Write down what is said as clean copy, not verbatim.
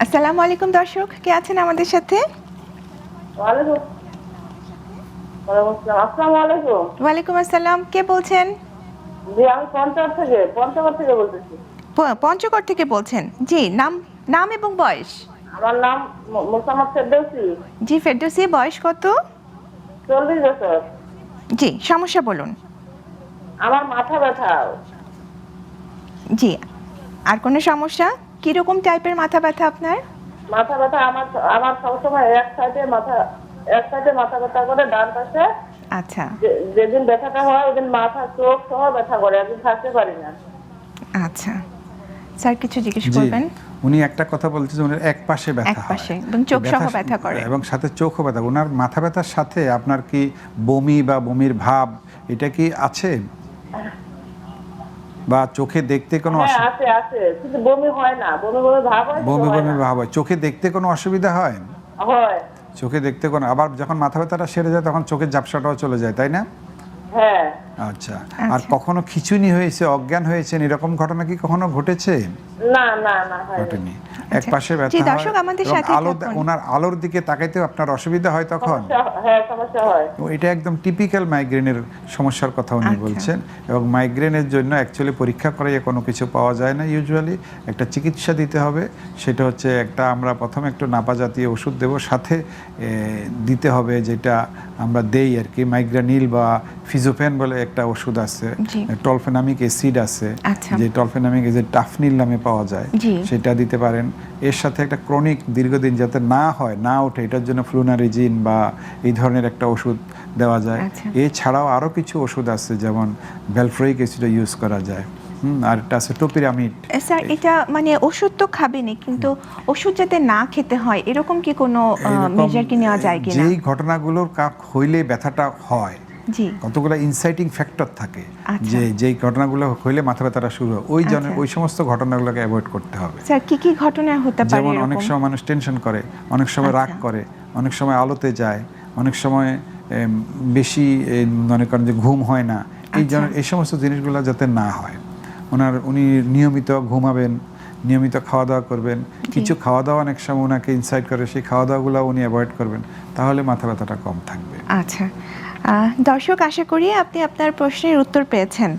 আসসালামু আলাইকুম দর্শক, কে আছেন আমাদের সাথে? ওয়ালাইকুম ওয়ালাইকুম আসসালাম। আসসালামু আলাইকুম। ওয়ালাইকুম আসসালাম, কে বলছেন? জি, আমি পঞ্চগড় থেকে বলতেছি। পঞ্চগড় থেকে বলছেন? জি, নাম নাম এবং বয়স। আমার নাম মোসাম্মদ ফেরদৌসী। জি ফেরদৌসী, বয়স কত? 40 বছর। জি, সমস্যা বলুন। আমার মাথা ব্যথা। জি, আর কোনো সমস্যা? কিরকম টাইপের মাথা ব্যথা আপনার? মাথা ব্যথা আমার আমার সবসময় এক সাইডে মাথা ব্যথা করে, ডান পাশে। আচ্ছা যেদিন ব্যথাটা হয় ওদিন মাথা চোখ সহ ব্যথা করে, একদিন থাকতে পারি না। আচ্ছা, স্যার কিছু জিজ্ঞেস জি, করবেন? উনি একটা কথা বলছেন, ওনার এক পাশে ব্যথা এক হয় পাশে এবং চোখ সহ ব্যথা করে। এবং সাথে চোখও ব্যথা। ওনার মাথা ব্যথার সাথে আপনার কি বমি বা বমির ভাব এটা কি আছে, বা চোখে দেখতে কোনো হ্যাঁ, আছে কিন্তু বমি হয় না, বমি বমি ভাব হয়, কিন্তু বমি হয় বমি না। ভাব হয়? চোখে দেখতে কোনো অসুবিধা হয়? হয়। চোখে দেখতে কোনো, আবার যখন মাথা ব্যথাটা সেরে যায় তখন চোখের ঝাপসাটাও চলে যায়, তাই না? হ্যাঁ। আচ্ছা। আর আচ্ছা। কখনো খিঁচুনি হয়েছে, অজ্ঞান হয়েছেন, এরকম ঘটনা কি কখনো ঘটেছে? না হয়নি। ঘটেনি। এক আচ্ছা। পাশে জি, ব্যথা হয় দর্শক আমাদের এবং সাথে আলো, থাকুন। ওনার আলোর দিকে তাকাইতেও আপনার অসুবিধা হয় তখন? সমস্যা হয়। তো এটা একদম টিপিক্যাল মাইগ্রেনের সমস্যার কথা উনি আচ্ছা। বলছেন। এবং মাইগ্রেনের জন্য অ্যাকচুয়ালি পরীক্ষা করাইয়ে কোনো কিছু পাওয়া যায় না ইউজুয়ালি। একটা চিকিৎসা দিতে হবে, সেটা হচ্ছে আমরা প্রথমে একটু নাপা জাতীয় ওষুধ দেব, সাথে দিতে হবে যেটা আমরা দেই আর কি, মাইগ্রানিল বা ফিজোফেন বলে একটা ওষুধ আছে, জি। টলফেনামিক অ্যাসিড আছে, আচ্ছা। যে টলফেনামিক অ্যাসিড টাফনিল নামে পাওয়া যায়, জি। সেটা দিতে পারেন। এর সাথে একটা ক্রনিক দীর্ঘদিন যাতে না হয়, না ওঠে, এটার জন্য ফ্লুনারিজিন বা এই ধরনের একটা ওষুধ দেওয়া যায়। আচ্ছা। এছাড়াও আরও কিছু ওষুধ আছে, যেমন ভ্যালফ্রোইক অ্যাসিডও ইউজ করা যায়। আর একটা আছে টোপিরামিড। স্যার এটা মানে ওষুধ তো খাবেনই, কিন্তু ওষুধ যাতে না খেতে হয় এরকম কি কোনো মেজার কি নেওয়া যায় কিনা? যেই ঘটনাগুলোর হইলে ব্যথাটা হয়, জি। কতগুলো ইনসাইটিং ফ্যাক্টর থাকে, আচ্ছা। যে যেই ঘটনাগুলো হইলে মাথা ব্যথাটা শুরু হয়, আচ্ছা। ওই সমস্ত ঘটনাগুলোকে অ্যাভয়েড করতে হবে। স্যার কি ঘটনা হতে পারে যেমন অনেক এরকম? সময় মানুষ টেনশন করে, অনেক সময় রাগ আচ্ছা। করে, অনেক সময় আলোতে যায়, অনেক সময় বেশি মনে করেন যে ঘুম হয় না, আচ্ছা। এই সমস্ত জিনিসগুলো যাতে না হয়। উনি নিয়মিত ঘুমাবেন, নিয়মিত খাওয়া দাওয়া করবেন। কিছু খাওয়া দাওয়া অনেক সময় ওনাকে ইনসাইট করে, সেই খাওয়া দাওয়াগুলো উনি অ্যাভয়েড করবেন, তাহলে মাথা ব্যথাটা কম থাকবে। আচ্ছা, দর্শক আশা করি আপনি আপনার প্রশ্নের উত্তর পেয়েছেন।